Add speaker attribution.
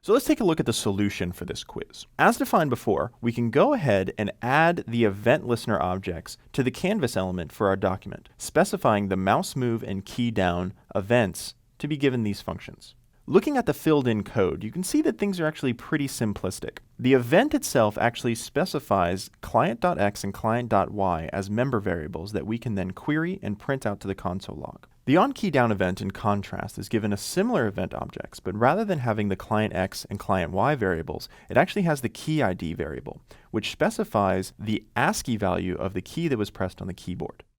Speaker 1: So let's take a look at the solution for this quiz. As defined before, we can go ahead and add the event listener objects to the canvas element for our document, specifying the mouse move and key down events to be given these functions. Looking at the filled in code, you can see that things are actually pretty simplistic. The event itself actually specifies client.x and client.y as member variables that we can then query and print out to the console log. The onKeyDown event, in contrast, is given a similar event objects, but rather than having the client.x and client.y variables, it actually has the key ID variable, which specifies the ASCII value of the key that was pressed on the keyboard.